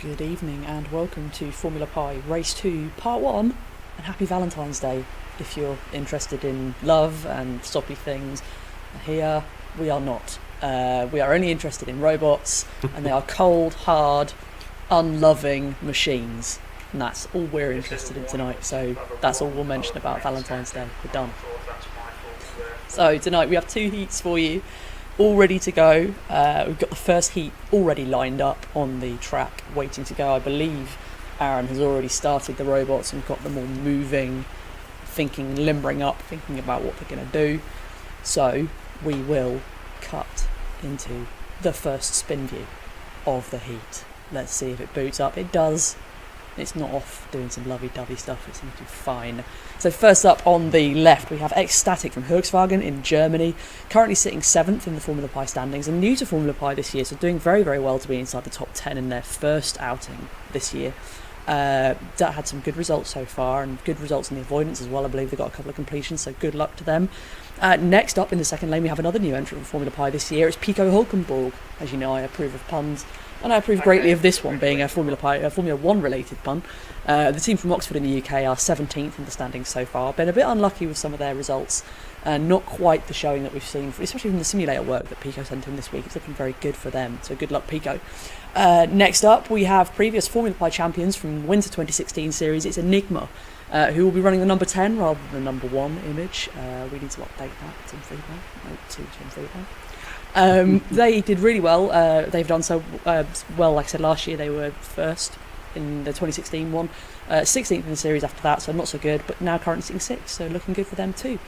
Good evening and welcome to Formula Pi Race 2 Part 1 and happy Valentine's Day if you're interested in love and soppy things. Here we are not. We are only interested in robots and they are cold, hard, unloving machines. And that's all we're interested in tonight, so that's all we'll mention about Valentine's Day. We're done. So tonight we have two heats for you, all ready to go. We've got the first heat already lined up on the track, waiting to go. I believe Aaron has already started the robots and got them all moving, limbering up, thinking about what they're going to do. So we will cut into the first spin view of the heat. Let's see if it boots up. It does. It's not off doing some lovey-dovey stuff, it seems to be fine. So first up on the left we have Ecstatic from Volkswagen in Germany, currently sitting 7th in the Formula Pi standings and new to Formula Pi this year, so doing very, very well to be inside the top 10 in their first outing this year. That had some good results so far and good results in the avoidance as well. I believe they got a couple of completions, so good luck to them. Next up in the second lane we have another new entrant from Formula Pi this year. It's Pico Hulkenborg. As you know, I approve of puns. And I approve greatly of this one being a Formula 1 related pun. The team from Oxford in the UK are 17th in the standings so far. Been a bit unlucky with some of their results. Not quite the showing that we've seen, especially from the simulator work that Pico sent in this week. It's looking very good for them, so good luck Pico. Next up we have previous Formula Pi champions from Winter 2016 series. It's Enigma, who will be running the number 10 rather than the number 1 image. We need to update that. Tim Freeman. No, to Tim Freeman. They did really well. They've done so well. Like I said, last year they were first in the 2016 one, 16th in the series after that, so not so good, but now currently sitting 6th, so looking good for them too.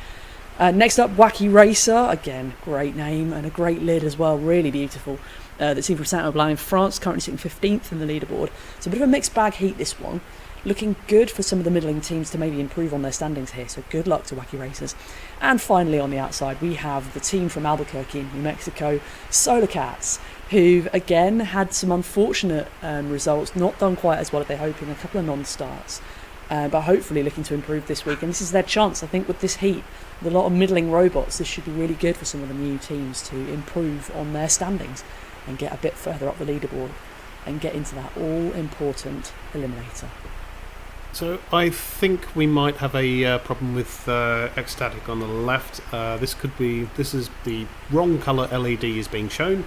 Next up, Wacky Racer, again, great name and a great lid as well, really beautiful. The team from Saint-Aubin in France, currently sitting 15th in the leaderboard. It's a bit of a mixed bag heat, this one. Looking good for some of the middling teams to maybe improve on their standings here, so good luck to Wacky Racers. And finally on the outside we have the team from Albuquerque in New Mexico, Solar Cats, who've again had some unfortunate results, not done quite as well as they're hoping, a couple of non-starts, but hopefully looking to improve this week, and this is their chance. I think with this heat, with a lot of middling robots, this should be really good for some of the new teams to improve on their standings and get a bit further up the leaderboard and get into that all-important eliminator. So I think we might have a problem with Ecstatic on the left. This is the wrong colour LED is being shown.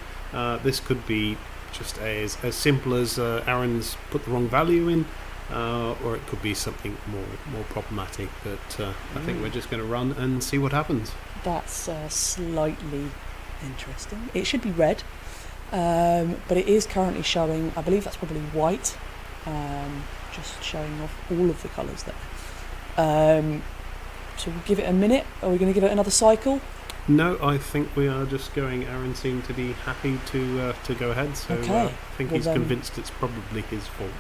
This could be just as simple as Aaron's put the wrong value in, or it could be something more problematic. But I think we're just going to run and see what happens. That's slightly interesting. It should be red, but it is currently showing, I believe that's probably white. Just showing off all of the colours there. So we'll give it a minute. Are we going to give it another cycle? No, I think we are just going. Aaron seemed to be happy to go ahead, so okay. I think he's convinced it's probably his fault.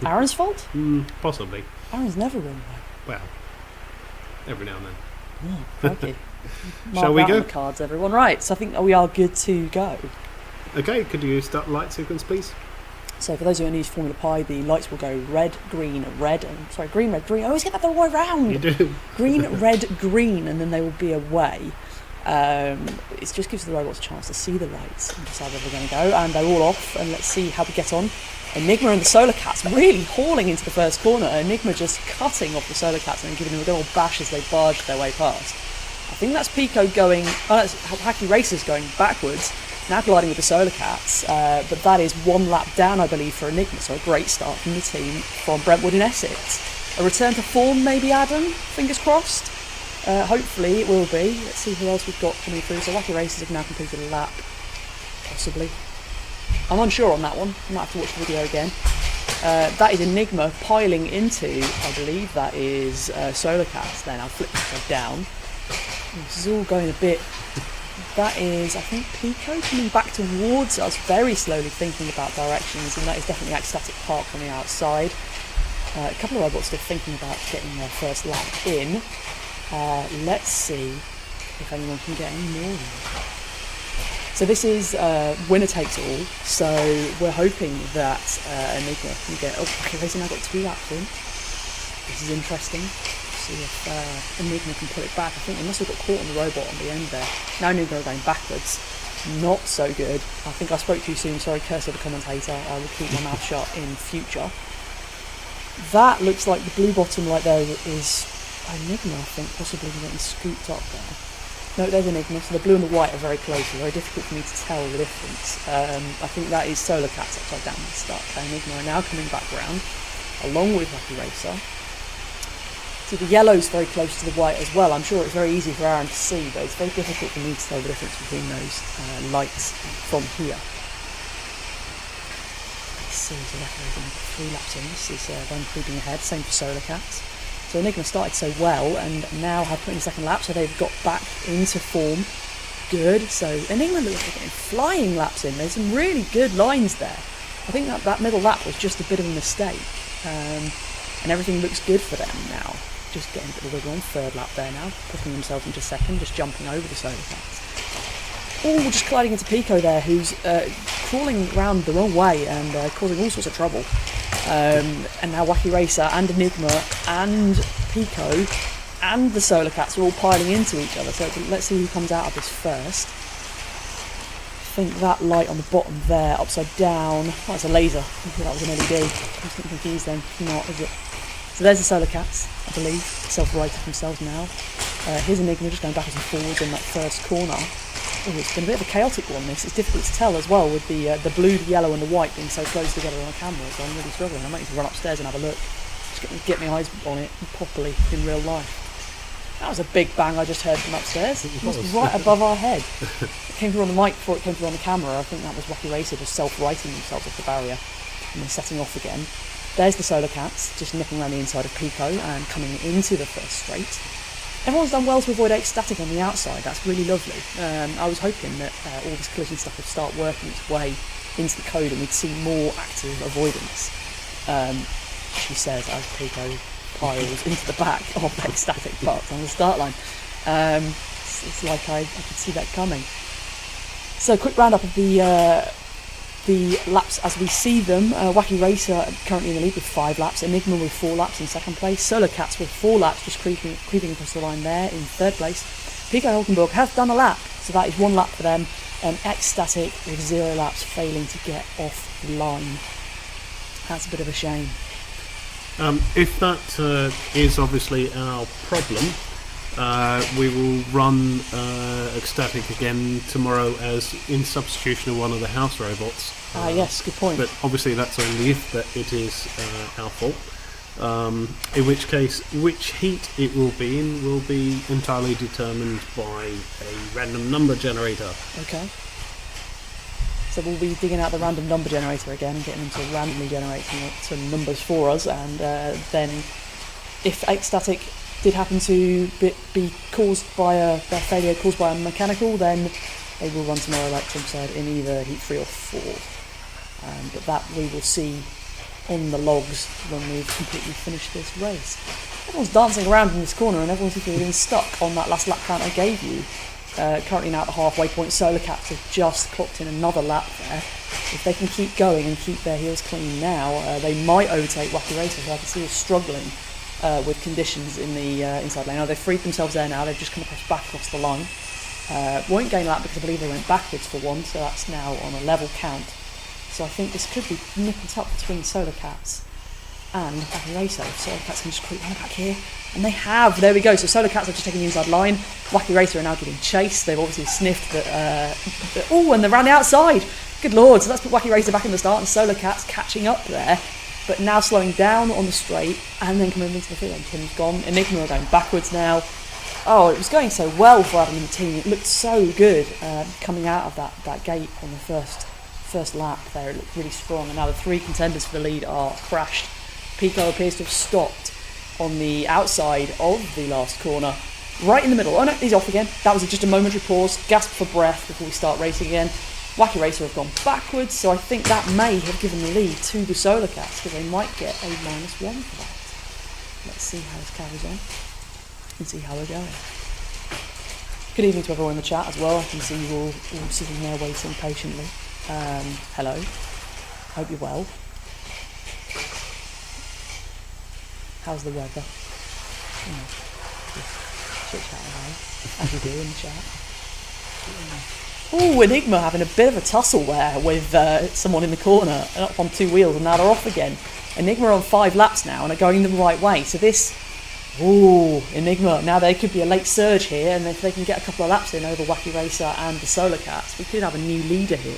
Aaron's fault? Possibly. Aaron's never wrong though. Well, every now and then. Oh, okay. Shall we go? On the cards, everyone. Right, so I think we are good to go. Okay, could you start the light sequence, please? So for those who are new to Formula Pi, the lights will go red, green, red, and green, red, green. I always get that the wrong way round. You do. Green, red, green, and then they will be away. It just gives the robots a chance to see the lights and decide where they're going to go. And they're all off, and let's see how we get on. Enigma and the Solar Cats really hauling into the first corner. Enigma just cutting off the Solar Cats and giving them a good old bash as they barge their way past. I think that's Pico going, that's Hacky Racers going backwards. Now gliding with the Solar Cats, but that is 1 lap down, I believe, for Enigma, so a great start from the team from Brentwood in Essex. A return to form, maybe, Adam? Fingers crossed? Hopefully it will be. Let's see who else we've got coming through. So Wacky Racers have now completed a lap, possibly. I'm unsure on that one. I might have to watch the video again. That is Enigma piling into, I believe that is Solar Cats. Then I'll flip myself down. This is all going a bit... That is, I think, Pico coming back towards us, very slowly thinking about directions, and that is definitely Ecstatic Park on the outside. A couple of robots still thinking about getting their first lap in. Let's see if anyone can get any more. So this is winner takes all, so we're hoping that Enigma can get... Oh, okay, they've now got 2 laps in. This is interesting. See if Enigma can put it back. I think they must have got caught on the robot on the end there. Now Enigma are going backwards. not so good. I think I spoke too soon, sorry, curse of the commentator. I will keep my mouth shut in future. That looks like the blue bottom right there is Enigma, I think, possibly getting scooped up there. No, there's Enigma, so the blue and the white are very close, it's very difficult for me to tell the difference. I think that is Solar Cats upside down and stuck. Enigma are now coming back round, along with Wacky Racer. So the yellow's very close to the white as well. I'm sure it's very easy for Aaron to see, but it's very difficult for me to tell the difference between those lights from here. Let's see, so Wacky Racer got 3 laps in. This is them creeping ahead, same for Solar Cats. So Enigma started so well and now have put in the second lap, so they've got back into form. Good. So Enigma looks like they're getting flying laps in. There's some really good lines there. I think that middle lap was just a bit of a mistake. And everything looks good for them now. Just getting a bit of wiggle on, third lap there now, putting themselves into second, just jumping over the Solar Cats. Oh, just colliding into Pico there, who's crawling around the wrong way and causing all sorts of trouble. And now Wacky Racer and Enigma and Pico and the Solar Cats are all piling into each other. So let's see who comes out of this first. I think that light on the bottom there, upside down. Oh, it's a laser. I thought that was an LED. I was getting confused then. Not, is it? So there's the Solar Cats, I believe, self-righted themselves now. Here's Enigma just going backwards and forwards in that first corner. Oh, it's been a bit of a chaotic one, this. It's difficult to tell as well with the blue, the yellow and the white being so close together on camera, so I'm really struggling. I might need to run upstairs and have a look. Just get my eyes on it properly in real life. That was a big bang I just heard from upstairs. It was right above our head. It came through on the mic before it came through on the camera. I think that was Wacky Racer just self-righting themselves off the barrier and then setting off again. There's the Solar Cats just nipping around the inside of Pico and coming into the first straight. Everyone's done well to avoid ecstatic on the outside. That's really lovely. I was hoping that all this collision stuff would start working its way into the code and we'd see more active avoidance. She says as Pico piles into the back of ecstatic parts on the start line. It's like I could see that coming. So quick roundup of the laps as we see them. Wacky Racer currently in the lead with 5 laps, Enigma with 4 laps in second place, Solar Cats with 4 laps just creeping across the line there in third place. Pico Hulkenberg have done a lap, so that is 1 lap for them, and Ecstatic with 0 laps failing to get off the line. That's a bit of a shame. If that is obviously our problem, we will run Ecstatic again tomorrow as in substitution of one of the house robots. Yes, good point. But obviously that's only if that it is our fault. In which case, which heat it will be in will be entirely determined by a random number generator. Okay. So we'll be digging out the random number generator again and getting them to randomly generate some numbers for us, and then if Ecstatic did happen to be caused by their failure caused by a mechanical, then they will run tomorrow, like Tim said, in either heat 3 or 4. But that we will see on the logs when we've completely finished this race. Everyone's dancing around in this corner and everyone's been stuck on that last lap count I gave you. Currently now at the halfway point, Solar Cats have just clocked in another lap there. If they can keep going and keep their heels clean now, they might overtake Wacky Racer, who I can see is struggling with conditions in the inside lane. They've freed themselves there now, they've just come back across the line. Won't gain a lap because I believe they went backwards for one, so that's now on a level count. So I think this could be nip and tuck between Solar Cats and Wacky Racer. If Solar Cats can just creep round back here. And they have, there we go. So Solar Cats are just taking the inside line. Wacky Racer are now getting chased. They've obviously sniffed that, oh, and they're around the outside. Good lord, so let's put Wacky Racer back in the start and Solar Cats catching up there. But now slowing down on the straight and then coming into the field. Tim's gone. Enigma are going backwards now. Oh, it was going so well for Adam and the team. It looked so good coming out of that gate on the first lap there. It looked really strong. And now the 3 contenders for the lead are crashed. Pico appears to have stopped on the outside of the last corner, right in the middle. Oh no, he's off again. That was just a momentary pause, gasp for breath before we start racing again. Wacky Racer have gone backwards, so I think that may have given the lead to the Solar Cats, because they might get a -1 for that. Let's see how this carries on and see how we're going. Good evening to everyone in the chat as well. I can see you all sitting there waiting patiently. Hello. Hope you're well. How's the weather? Just chit chat away, as we do in the chat. Oh, Enigma having a bit of a tussle there with someone in the corner, up on 2 wheels, and now they're off again. Enigma are on 5 laps now and are going the right way. So this, Enigma, now there could be a late surge here, and if they can get a couple of laps in over Wacky Racer and the Solar Cats, we could have a new leader here.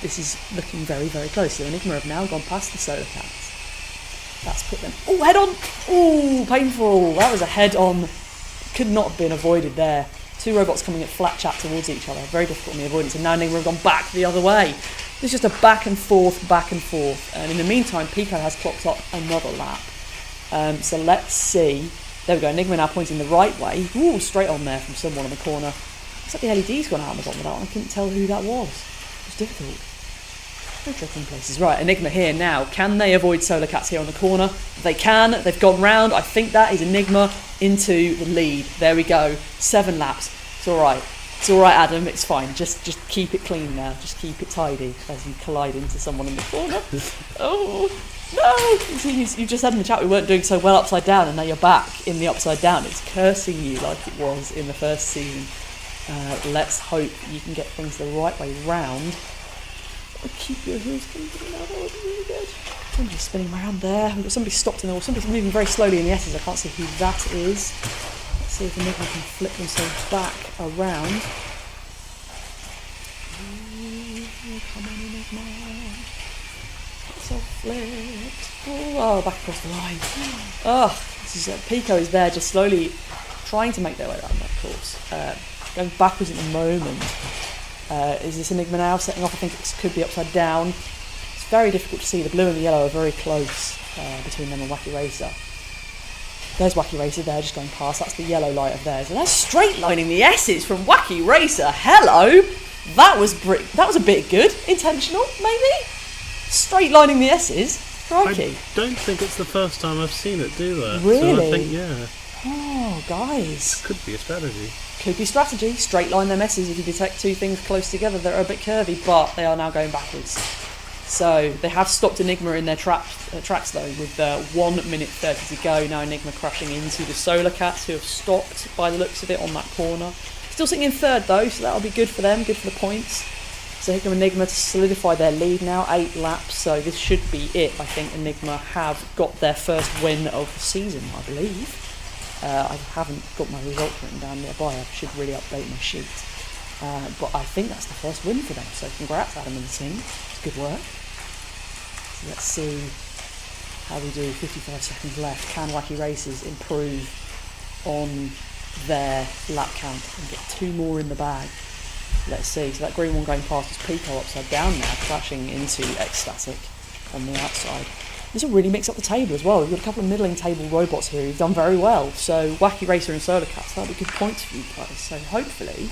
This is looking very, very close. So Enigma have now gone past the Solar Cats. That's put them... Oh, head on! Oh, painful. That was a head on. Could not have been avoided there. 2 robots coming at flat chat towards each other. Very difficult in the avoidance. And now Enigma have gone back the other way. It's just a back and forth. And in the meantime, Pico has clocked up another lap. So let's see. There we go. Enigma now pointing the right way. Ooh, straight on there from someone in the corner. Looks like the LED's gone out on the bottom of that one. I couldn't tell who that was. It was difficult. Very tricky in places. Right, Enigma here now. Can they avoid Solar Cats here on the corner? They can. They've gone round. I think that is Enigma into the lead. There we go. 7 laps. It's all right. It's all right, Adam. It's fine. Just keep it clean now. Just keep it tidy as you collide into someone in the corner. Oh, no! You just said in the chat we weren't doing so well upside down, and now you're back in the upside down. It's cursing you like it was in the first season. Let's hope you can get things the right way round. Keep your heels coming now, that would be really good. Somebody's spinning around there. We've got somebody stopped in the wall. Somebody's moving very slowly in the S's. I can't see who that is. Let's see if Enigma can flip themselves back around. Come on, Enigma. It's all flipped. Oh, back across the line. Oh, this is Pico is there just slowly trying to make their way around that course. Going backwards at the moment. Is this Enigma now setting off? I think it could be upside down. It's very difficult to see. The blue and the yellow are very close between them and Wacky Racer. There's Wacky Racer there just going past. That's the yellow light of theirs. And that's straight lining the S's from Wacky Racer. Hello! That was a bit good. Intentional, maybe? Straight lining the S's. Crikey. I don't think it's the first time I've seen it do that. Really? So I think, yeah. Oh, guys. Could be a strategy. Could be strategy. Straight line their messes if you detect 2 things close together that are a bit curvy, but they are now going backwards. So they have stopped Enigma in their tracks though, with 1 minute 30 to go. Now Enigma crashing into the Solar Cats, who have stopped by the looks of it on that corner. Still sitting in 3rd though, so that'll be good for them, good for the points. So here come Enigma to solidify their lead now, 8 laps, so this should be it. I think Enigma have got their first win of the season, I believe. I haven't got my results written down nearby, I should really update my sheet. But I think that's the first win for them, so congrats Adam and the team, it's good work. So let's see how we do, 55 seconds left. Can Wacky Racers improve on their lap count and get 2 more in the bag? Let's see, so that green one going past is Pico upside down now, crashing into Ecstatic on the outside. This will really mix up the table as well. We've got a couple of middling table robots here who've done very well. So Wacky Racer and Solar Cats, that'll be good points for you guys. So hopefully,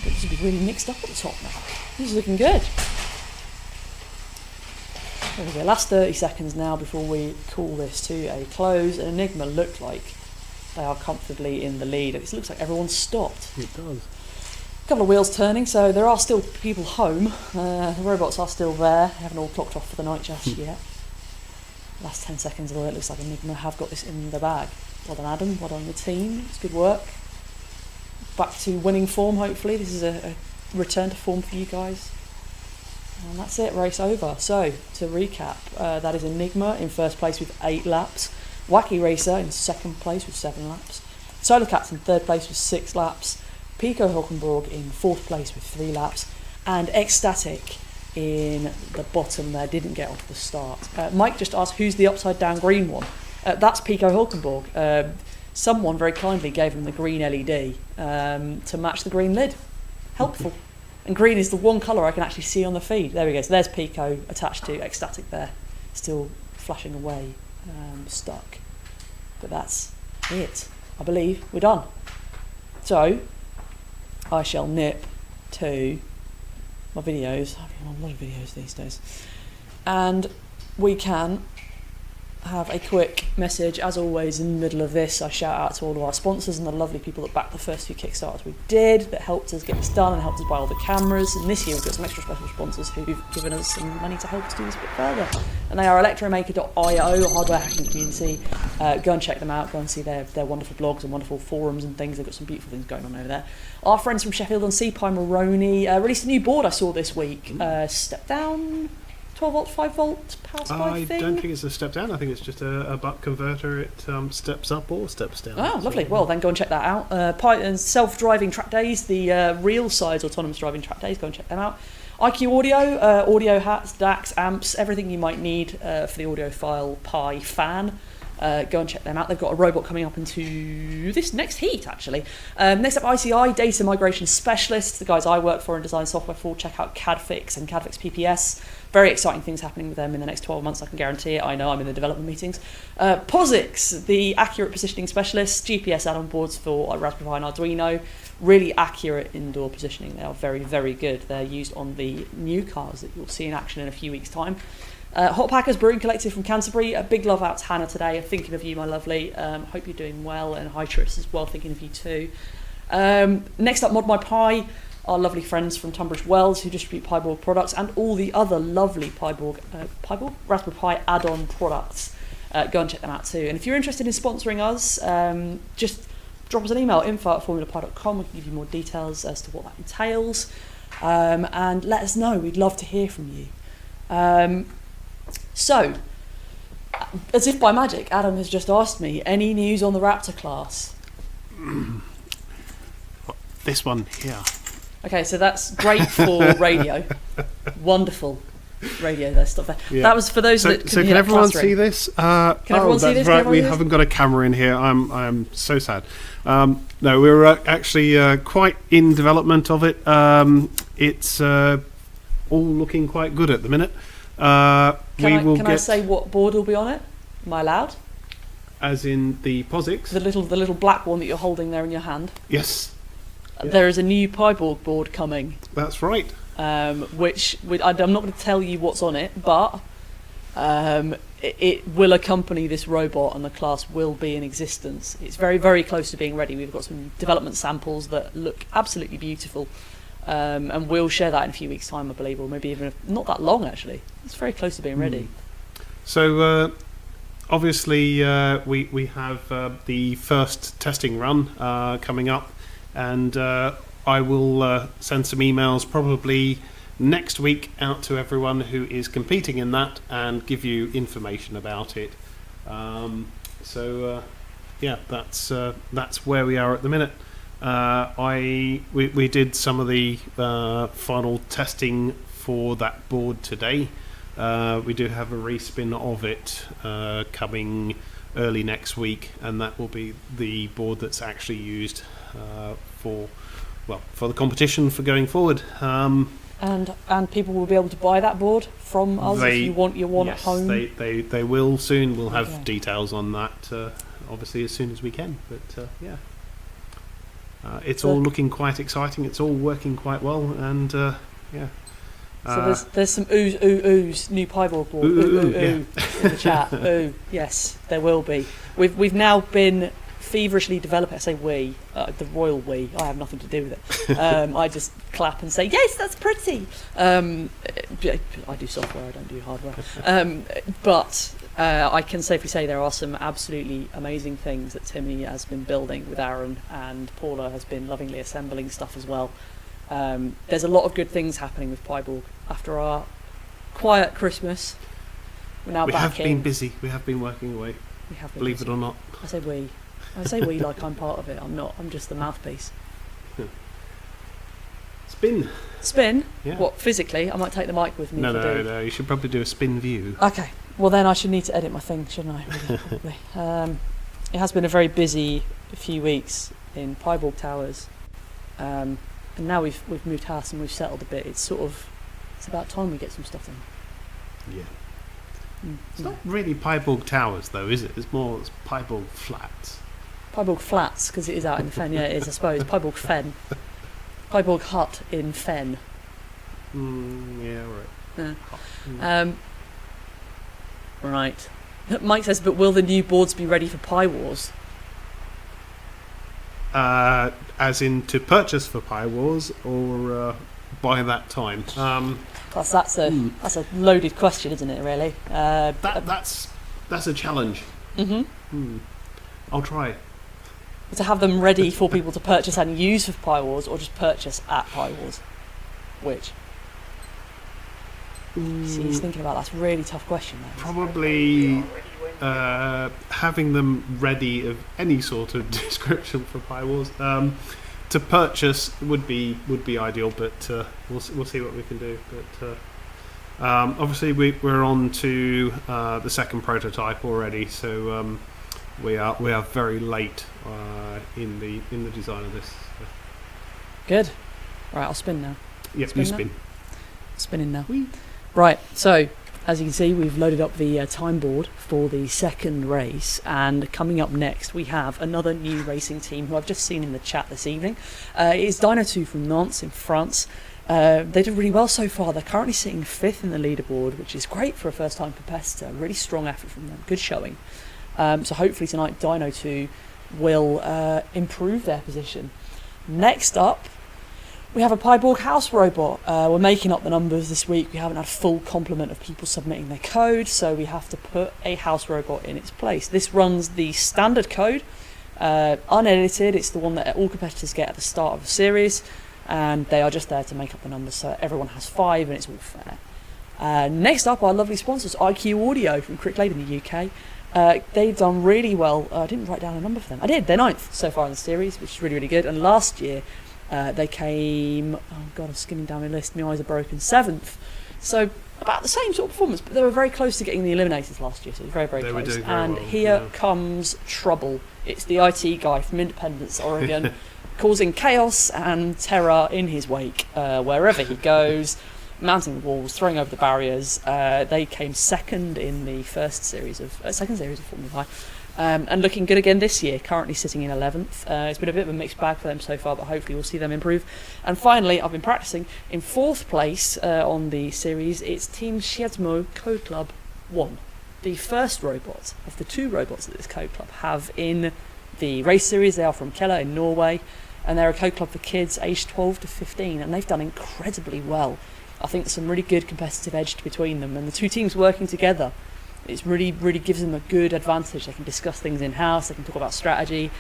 this will be really mixed up at the top now. This is looking good. There we go, last 30 seconds now before we call this to a close. And Enigma look like they are comfortably in the lead. It looks like everyone's stopped. It does. A couple of wheels turning, so there are still people home. The robots are still there. They haven't all clocked off for the night just yet. Last 10 seconds of it, looks like Enigma have got this in the bag. Well done Adam, well done the team, it's good work. Back to winning form hopefully, this is a return to form for you guys. And that's it, race over. So, to recap, that is Enigma in 1st place with 8 laps. Wacky Racer in 2nd place with 7 laps. Solar Cats in 3rd place with 6 laps. Pico Hulkenborg in 4th place with 3 laps. And Ecstatic in the bottom there, didn't get off the start. Mike just asked who's the upside down green one. That's Pico Hulkenborg. Someone very kindly gave him the green LED to match the green lid. Helpful. And green is the one colour I can actually see on the feed. There we go, so there's Pico attached to Ecstatic there, still flashing away, stuck. But that's it. I believe we're done. So I shall nip to my videos. I've been on a lot of videos these days, and we can have a quick message. As always, in the middle of this, I shout out to all of our sponsors and the lovely people that backed the first few Kickstarters we did, that helped us get this done and helped us buy all the cameras. And this year we've got some extra special sponsors who've given us some money to help us do this a bit further. And they are electromaker.io, a hardware hacking community. Go and check them out. Go and see their wonderful blogs and wonderful forums and things. They've got some beautiful things going on over there. Our friends from Sheffield on Sea, Pi Moroni, released a new board I saw this week. Step down 12 volt, 5 volt power supply thing. I don't think it's a step down. I think it's just a buck converter. It steps up or steps down. Oh, lovely. Well, then go and check that out. Self-driving track days, the real size autonomous driving track days. Go and check them out. IQ Audio, audio hats, DACs, amps, everything you might need for the audiophile Pi fan. Go and check them out. They've got a robot coming up into this next heat, actually. Next up, ICI, Data Migration Specialists, the guys I work for and design software for. Check out CADFix and CADFix PPS. Very exciting things happening with them in the next 12 months, I can guarantee it. I know, I'm in the development meetings. POSIX, the accurate positioning specialist, GPS add-on boards for Raspberry Pi and Arduino. Really accurate indoor positioning. They are very, very good. They're used on the new cars that you'll see in action in a few weeks' time. Hot Packers Brewing Collective from Canterbury. A big love out to Hannah today. Thinking of you, my lovely. Hope you're doing well. And hi, Tris, as well. Thinking of you too. Next up, Mod My Pi. Our lovely friends from Tunbridge Wells who distribute Piborg products and all the other lovely Piborg Raspberry Pi add-on products. Go and check them out too. And if you're interested in sponsoring us, just drop us an email, info@formulapi.com. We can give you more details as to what that entails. And let us know. We'd love to hear from you. So, as if by magic, Adam has just asked me, any news on the Raptor class? This one here. Okay, so that's great for radio. Wonderful radio, there's stuff there. Yeah. That was for those that can hear that everyone class see ring. this? Can everyone see this? Right, Can we everyone see this? haven't got a camera in here. I'm so sad. No, we're actually quite in development of it. It's all looking quite good at the minute. Can I say what board will be on it? Am I allowed? As in the POSIX? The little black one that you're holding there in your hand. Yes. There is a new Piborg board coming. That's right. Which I'm not going to tell you what's on it, but it will accompany this robot and the class will be in existence. It's very, very close to being ready. We've got some development samples that look absolutely beautiful. And we'll share that in a few weeks' time, I believe, or maybe even not that long, actually. It's very close to being ready. So, obviously, we have the first testing run coming up, and I will send some emails probably next week out to everyone who is competing in that and give you information about it. Yeah, that's where we are at the minute. We did some of the final testing for that board today. We do have a respin of it coming early next week, and that will be the board that's actually used for the competition for going forward. And people will be able to buy that board from us if you want your one yes, at home. They will soon. We'll have details on that obviously as soon as we can. But yeah. It's all looking quite exciting. It's all working quite well, and yeah. So there's some oohs, new Piborg board ooh, in the chat. Ooh, yes, there will be. We've now been feverishly developing. I say we, the royal we. I have nothing to do with it. I just clap and say yes, that's pretty. I do software. I don't do hardware. But I can safely say there are some absolutely amazing things that Timmy has been building with Aaron, and Paula has been lovingly assembling stuff as well. There's a lot of good things happening with Piborg. After our quiet Christmas, we're now back in. We have been busy. We have been working away. We have been believe busy. it or not. I say we. I say we like I'm part of it. I'm not. I'm just the mouthpiece. Spin. Spin? Yeah. What, physically? I might take the mic with me. No. You should probably do a spin view. Okay. Well, then I should need to edit my thing, shouldn't I? Really, probably. It has been a very busy few weeks in Piborg Towers, and now we've moved house and we've settled a bit. It's about time we get some stuff done. Yeah. It's not really Piborg Towers, though, is it? It's Piborg Flats. Piborg Flats, because it is out in the Fen. Yeah, it is, I suppose. Piborg Fen. Piborg Hut in Fen. Yeah, right. Yeah. Right. Mike says, but will the new boards be ready for Pie Wars? As in to purchase for Pie Wars, or by that time? That's a loaded question, isn't it? Really. That's a challenge. I'll try. To have them ready for people to purchase and use for Pie Wars, or just purchase at Pie Wars? Which? See, he's thinking about that's a really tough question. Probably having them ready of any sort of description for Pie Wars. To purchase would be ideal, but we'll see what we can do. But obviously we're on to the second prototype already, so we are very late in the design of this. Good. Right, I'll spin now. Yep, you spin. Spinning now. Whee. Right, so as you can see, we've loaded up the time board for the second race, and coming up next we have another new racing team who I've just seen in the chat this evening. It is Dino 2 from Nantes in France. They did really well so far. They're currently sitting 5th in the leaderboard, which is great for a first-time competitor. Really strong effort from them, good showing. So hopefully tonight Dino 2 will improve their position. Next up, we have a Pyborg house robot. We're making up the numbers this week. We haven't had a full complement of people submitting their code, so we have to put a house robot in its place. This runs the standard code, unedited. It's the one that all competitors get at the start of the series, and they are just there to make up the numbers, so everyone has 5 and it's all fair. Next up, our lovely sponsors, IQ Audio from Cricklade in the UK. They've done really well. I didn't write down a number for them. I did. They're 9th so far in the series, which is really, really good. And last year, they came, oh god, I'm skimming down my list, my eyes are broken, 7th. So about the same sort of performance, but they were very close to getting the eliminators last year, so it was very, very they close. Were doing very and well, here comes trouble. It's the IT guy from Independence, Oregon, causing chaos and terror in his wake, wherever he goes, mounting the walls, throwing over the barriers. They came second in the second series of Formula Pi. And looking good again this year, currently sitting in 11th. It's been a bit of a mixed bag for them so far, but hopefully we'll see them improve. And finally, I've been practicing in 4th place on the series. It's Team Shiedzmo Code Club 1, the first robot of the 2 robots that this code club have in the race series. They are from Kella in Norway, and they're a code club for kids aged 12 to 15, and they've done incredibly well. I think there's some really good competitive edge between them, and the 2 teams working together, it really, really gives them a good advantage. They can discuss things in-house, they can talk about strategy,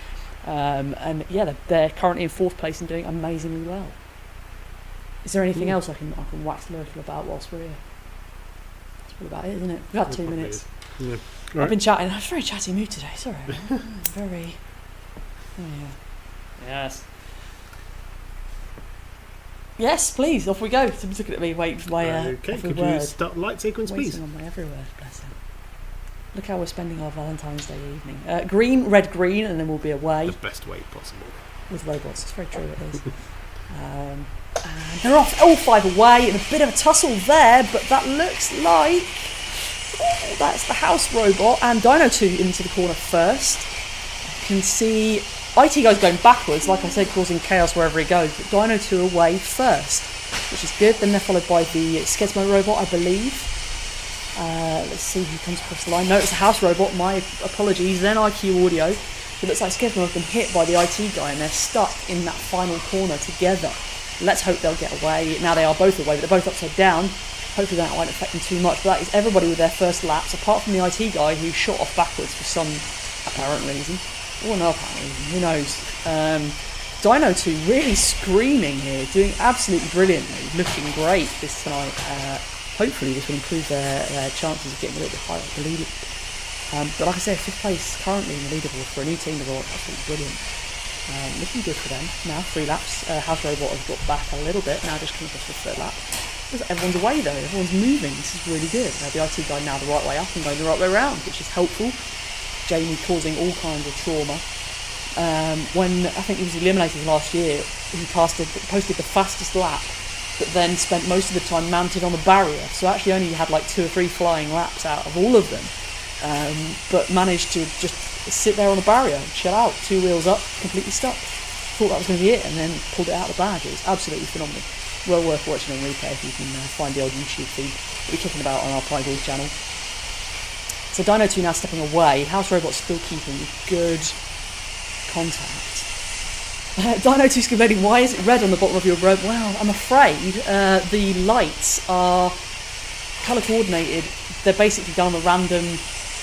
and yeah, they're currently in 4th place and doing amazingly well. Is there anything else I can wax lyrical about whilst we're here? That's probably about it, isn't it? We've had 2 minutes. Yeah. Right. I've been chatting. I was in a very chatty mood today, sorry. Very... Oh, yeah. Yes. Yes, please, off we go. Someone's looking at me, wait for my okay, every could word. you start light sequence, please? Waiting on my every word, bless him. Look how we're spending our Valentine's Day evening. Green, red, green, and then we'll be away. The best way possible. With robots, it's very true, it is. And they're off, all 5 away, and a bit of a tussle there, but that looks like... Oh, that's the house robot, and Dino 2 into the corner first. You can see IT Guy's going backwards, like I said, causing chaos wherever he goes, but Dino 2 away first, which is good. Then they're followed by the Skedzmo robot, I believe. Let's see who comes across the line. No, it's a house robot, my apologies. Then IQ Audio. It looks like Skedzmo have been hit by the IT guy and they're stuck in that final corner together. Let's hope they'll get away. Now they are both away, but they're both upside down. Hopefully that won't affect them too much, but that is everybody with their first laps, apart from the IT guy who shot off backwards for some apparent reason. Or no apparent reason, who knows. Dino 2 really screaming here, doing absolutely brilliantly, looking great this tonight. Hopefully this will improve their chances of getting a little bit higher up the lead. But like I said, 5th place currently in the leaderboard for a new team, they're absolutely brilliant. Looking good for them. Now 3 laps, House Robot has got back a little bit, now just coming across the 3rd lap. Everyone's away though, everyone's moving, this is really good. The IT guy now the right way up and going the right way around, which is helpful. Jamie causing all kinds of trauma. When I think he was eliminated last year, he posted the fastest lap, but then spent most of the time mounted on the barrier, so actually only had like 2 or 3 flying laps out of all of them, but managed to just sit there on the barrier and chill out, 2 wheels up, completely stuck. Thought that was going to be it, and then pulled it out of the bag. It was absolutely phenomenal. Well worth watching on replay if you can find the old YouTube feed. We'll be kicking about on our Pie Golf channel. So Dino 2 now stepping away. House Robot's still keeping good contact. Dino 2's complaining, why is it red on the bottom of your road? Well, I'm afraid the lights are colour coordinated. They're basically done on a random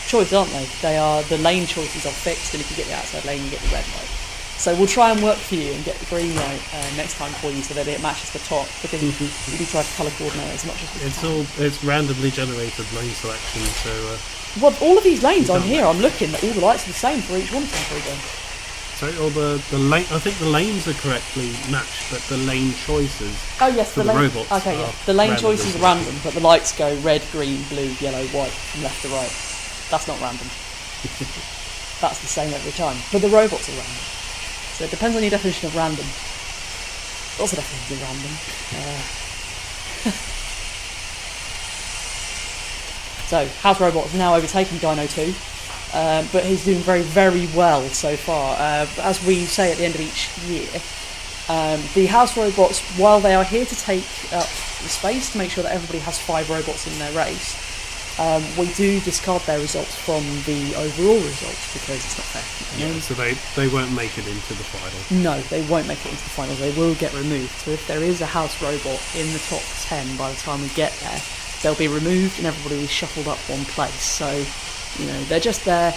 choice, aren't they? The lane choices are fixed, and if you get the outside lane, you get the red light. So we'll try and work for you and get the green light next time for you, so that it matches the top, because we do try to colour coordinate as much as we can. It's randomly generated lane selection, so... well, all of these lanes on here, I'm looking at all the lights are the same for each one of them. So, or the lane, I think the lanes are correctly matched, but the lane choices for the robots. Okay, yeah. The lane choices are random, but the lights go red, green, blue, yellow, white from left to right. That's not random. That's the same every time. But the robots are random. So it depends on your definition of random. Lots of definitions of random. So, House Robot has now overtaken Dino 2. But he's doing very, very well so far. As we say at the end of each year, the House Robots, while they are here to take up the space to make sure that everybody has 5 robots in their race, we do discard their results from the overall results because it's not fair. Yeah, so they won't make it into the final. No, they won't make it into the final. They will get removed. So if there is a House Robot in the top 10 by the time we get there, they'll be removed and everybody will be shuffled up one place. So, you know, they're just there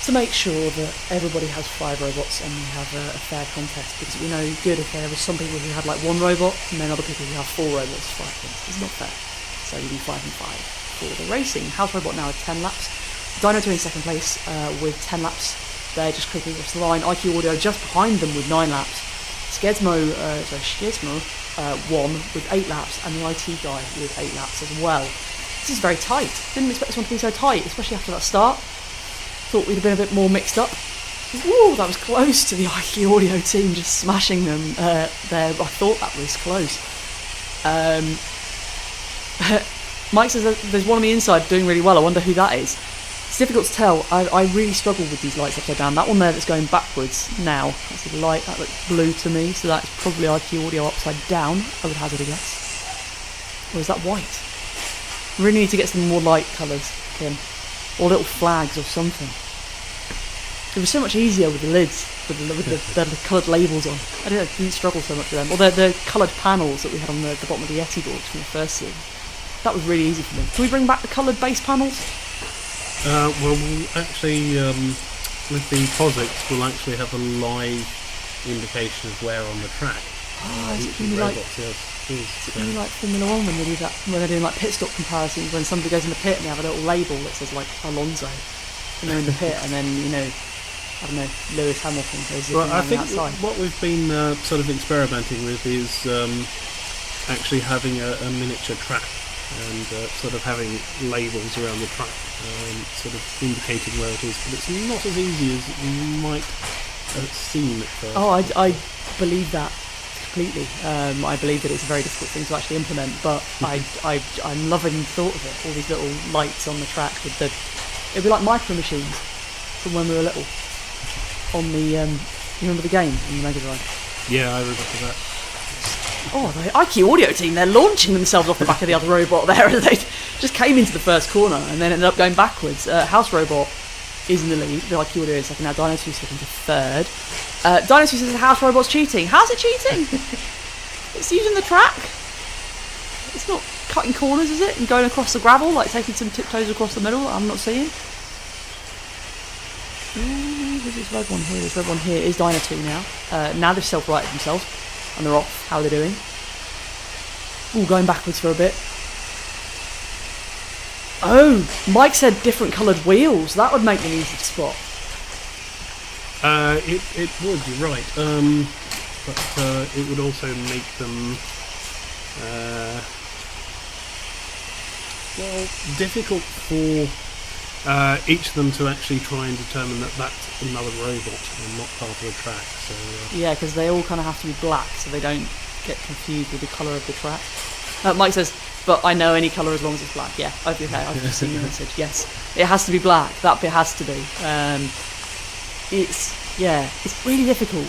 to make sure that everybody has 5 robots and we have a fair contest, because we know good if there were some people who had like 1 robot and then other people who have 4 robots fighting. It's not fair. So you do 5 and 5 for the racing. House Robot now with 10 laps. Dino 2 in second place with 10 laps. They're just quickly across the line. IQ Audio just behind them with 9 laps. Skizmo 1 with 8 laps, and the IT guy with 8 laps as well. This is very tight. Didn't expect this one to be so tight, especially after that start. Thought we'd have been a bit more mixed up. Ooh, that was close to the IQ Audio team just smashing them there. I thought that was close. Mike says that there's one on the inside doing really well. I wonder who that is. It's difficult to tell. I really struggle with these lights upside down. That one there that's going backwards now, that's a light, that looks blue to me, so that's probably IQ Audio upside down, I would hazard a guess. Or is that white? We really need to get some more light colours, Kim. Or little flags or something. It was so much easier with the lids, with the coloured labels on. I didn't struggle so much with them. Or the coloured panels that we had on the bottom of the Yeti boards from the first series. That was really easy for me. Can we bring back the coloured base panels? Well, we'll actually, with the POSIX, we'll actually have a live indication of where on the track. Is it really like Formula 1 when they do that, when they're doing like pit stop comparisons, when somebody goes in the pit and they have a little label that says like Alonso, and they're in the pit, and then, you know, I don't know, Lewis Hamilton goes zipping around the outside. What we've been sort of experimenting with is actually having a miniature track and sort of having labels around the track, sort of indicating where it is, but it's not as easy as you might seem at first. Oh, I believe that completely. I believe that it's a very difficult thing to actually implement, but I'm loving the thought of it. All these little lights on the track with it'd be like micro machines from when we were little. On the you remember the game on the Mega Drive? Yeah, I remember that. Oh, the IQ Audio team, they're launching themselves off the back of the other robot there. They just came into the first corner and then ended up going backwards. House Robot is in the lead. The IQ Audio is second now. Dino 2 second to third. Dino 2 says the House Robot's cheating. How's it cheating? It's using the track. It's not cutting corners, is it? And going across the gravel, like taking some tiptoes across the middle. I'm not seeing. Ooh, there's this red one here. This red one here is Dino 2 now. Now they've self-righted themselves. And they're off. How are they doing? Ooh, going backwards for a bit. Oh, Mike said different coloured wheels. That would make them easy to spot. It would, you're right. But it would also make them difficult for each of them to actually try and determine that that's another robot and not part of the track. So yeah, because they all kind of have to be black so they don't get confused with the colour of the track. Mike says, but I know any colour as long as it's black. Yeah, okay, I've just seen your message. Yes, it has to be black. That bit has to be. It's really difficult.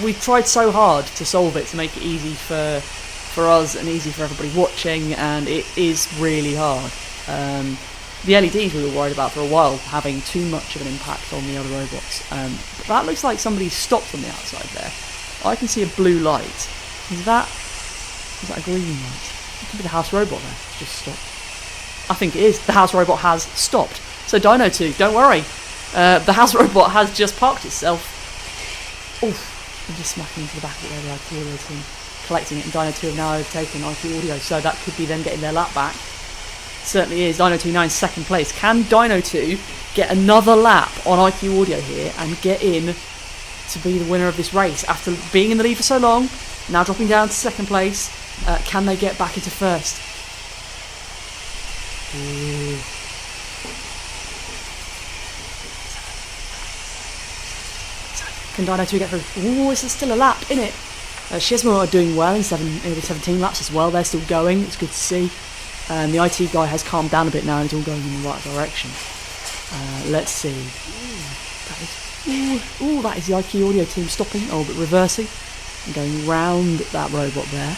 We've tried so hard to solve it, to make it easy for us and easy for everybody watching, and it is really hard. the LEDs we were worried about for a while having too much of an impact on the other robots. But that looks like somebody stopped on the outside there. I can see a blue light. Is that a green light? It could be the house robot there. Just stopped. I think it is. The house robot has stopped. So Dino 2, don't worry. The house robot has just parked itself. Oof. I'm just smacking into the back of it there, the IQ Audio team. Collecting it, and Dino 2 have now overtaken IQ Audio, so that could be them getting their lap back. Certainly is. Dino 2 now in second place. Can Dino 2 get another lap on IQ Audio here and get in to be the winner of this race? After being in the lead for so long, now dropping down to second place, can they get back into first? Ooh. Can Dino 2 get through? Ooh, is there still a lap in it? Shizmo are doing well in 17 laps as well. They're still going. It's good to see. The IT guy has calmed down a bit now and it's all going in the right direction. Let's see. That is the IQ Audio team stopping, but reversing and going round that robot there.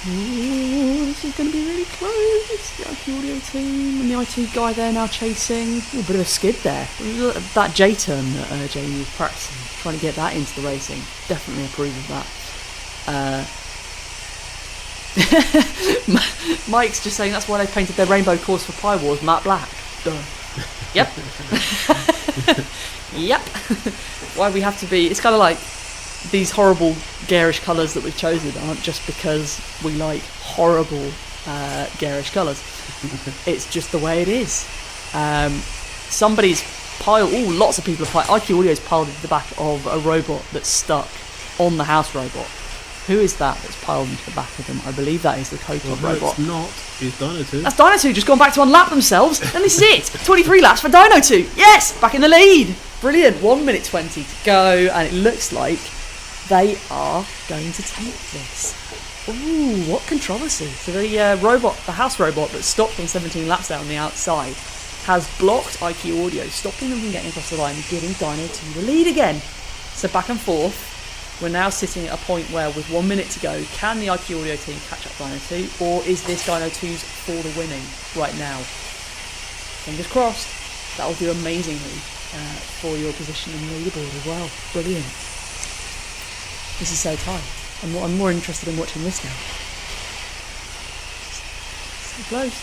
This is going to be really close. The IQ Audio team and the IT guy there now chasing. A bit of a skid there. That J-turn that Jamie was practicing, trying to get that into the racing. Definitely approve of that. Mike's just saying that's why they painted their rainbow course for Pie Wars matte black. Duh. Yep. Yep. Why we have to be... It's kind of like these horrible garish colours that we've chosen aren't just because we like horrible garish colours. It's just the way it is. Somebody's piled... lots of people have piled... IQ Audio's piled into the back of a robot that's stuck on the house robot. Who is that that's piled into the back of them? I believe that is the Kotor robot. It's not. It's Dino 2. That's Dino 2 just gone back to unlap themselves, and this is it. 23 laps for Dino 2. Yes, back in the lead. Brilliant. 1 minute 20 to go, and it looks like they are going to take this. Ooh, what controversy. So the robot, the house robot that stopped on 17 laps there on the outside, has blocked IQ Audio, stopping them from getting across the line and giving Dino 2 the lead again. So back and forth. We're now sitting at a point where, with 1 minute to go, can the IQ Audio team catch up Dino 2, or is this Dino 2's for the winning right now? Fingers crossed. That will do amazingly for your position in the leaderboard as well. Brilliant. This is so tight. I'm more interested in watching this now. So close.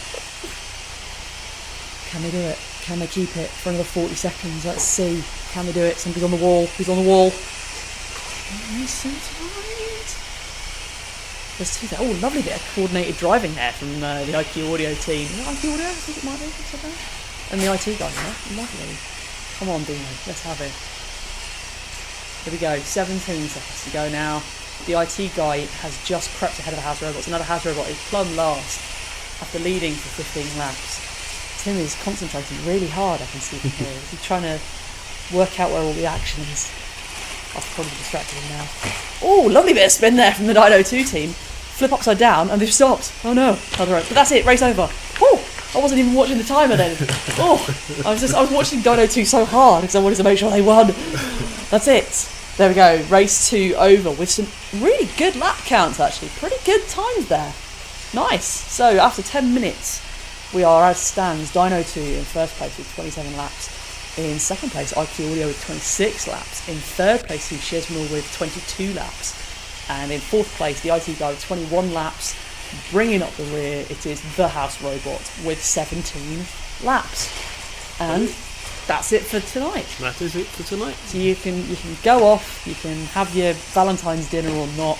Can they do it? Can they keep it for another 40 seconds? Let's see. Can they do it? Somebody's on the wall. Who's on the wall? Oh, so tight. Let's do that. Oh, lovely bit of coordinated driving there from the IQ Audio team. Is it IQ Audio? I think it might be. And the IT guy, yeah? Lovely. Come on, Dino. Let's have it. Here we go. 17 seconds to go now. The IT guy has just crept ahead of the house robots. Another house robot is plumb last after leading for 15 laps. Tim is concentrating really hard, I can see from here. He's trying to work out where all the action is. I've probably distracted him now. Oh, lovely bit of spin there from the Dino 2 team. Flip upside down and they've stopped. Oh no, other road. But that's it, race over. Oh, I wasn't even watching the timer then. Oh, I was watching Dino 2 so hard because I wanted to make sure they won. That's it. There we go, race 2 over with some really good lap counts actually. Pretty good times there. Nice. So after 10 minutes, we are as stands Dino 2 in first place with 27 laps. In second place, IQ Audio with 26 laps. In third place, Shizmo with 22 laps. And in fourth place, the IT guy with 21 laps. Bringing up the rear, it is the house robot with 17 laps. And that's it for tonight. That is it for tonight. So you can go off, you can have your Valentine's dinner or not.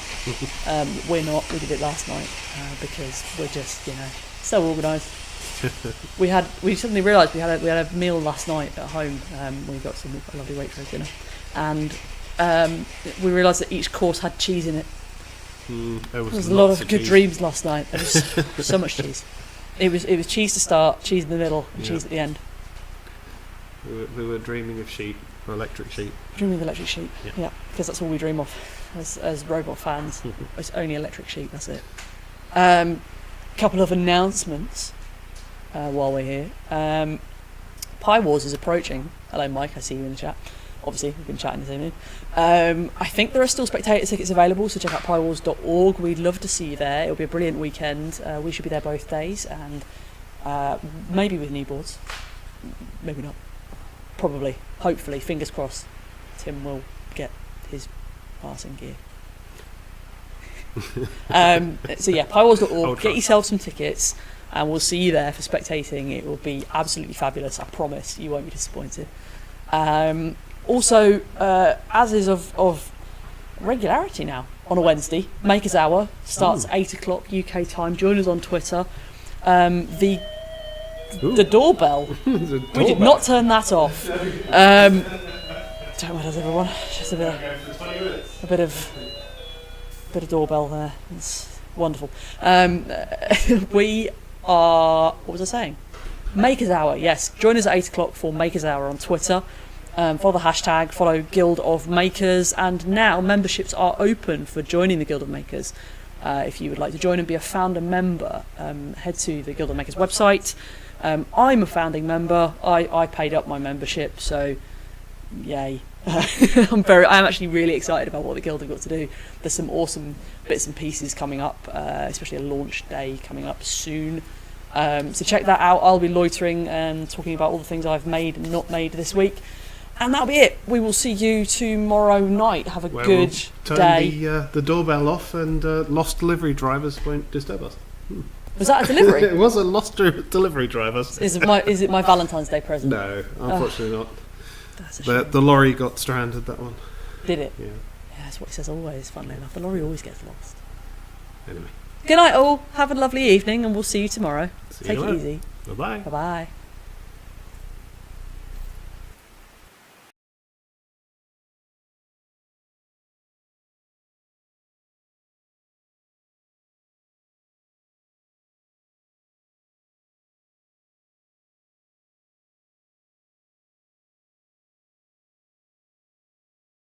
We're not. We did it last night because we're just, so organised. We suddenly realised we had a meal last night at home. We got some lovely Waitrose dinner, and we realised that each course had cheese in it. There was a lot of good dreams last night. There was so much cheese. It was cheese to start, cheese in the middle, and cheese at the end. We were dreaming of sheep, or electric sheep. Dreaming of electric sheep, yeah, because that's all we dream of as robot fans. It's only electric sheep. That's it. Couple of announcements. While we're here, Pie Wars is approaching. Hello, Mike. I see you in the chat. obviously we've been chatting this evening. I think there are still spectator tickets available, so check out piewars.org. We'd love to see you there. It'll be a brilliant weekend. We should be there both days, and maybe with new boards, maybe not, probably, hopefully, fingers crossed, Tim will get his passing gear. So yeah, piewars.org, get yourself some tickets, and we'll see you there for spectating. It will be absolutely fabulous, I promise. You won't be disappointed. Also, as is of regularity now, on a Wednesday, Makers Hour starts 8 o'clock UK time. Join us on Twitter. The doorbell. The We did not turn that off. Don't worry, does everyone? Just a bit of doorbell there. It's wonderful. We are. What was I saying? Makers Hour. Yes, join us at 8 o'clock for Makers Hour on Twitter. Follow the hashtag, follow Guild of Makers, and now memberships are open for joining the Guild of Makers. If you would like to join and be a founder member, head to the Guild of Makers website. I'm a founding member. I paid up my membership, so yay. I'm actually really excited about what the Guild have got to do. There's some awesome bits and pieces coming up, especially a launch day coming up soon. So check that out. I'll be loitering and talking about all the things I've made and not made this week. And that'll be it. We will see you tomorrow night. Have a good turn day. The doorbell off, and lost delivery drivers won't disturb us. Was that a delivery? It was a lost delivery driver. Is it my Valentine's Day present? No, unfortunately not. That's a shame. The lorry got stranded, that one. Did it? Yeah. Yeah, that's what he says always, funnily enough. The lorry always gets lost. Anyway. Good night all. Have a lovely evening, and we'll see you tomorrow. See Take you it later. easy. Bye-bye. Bye-bye.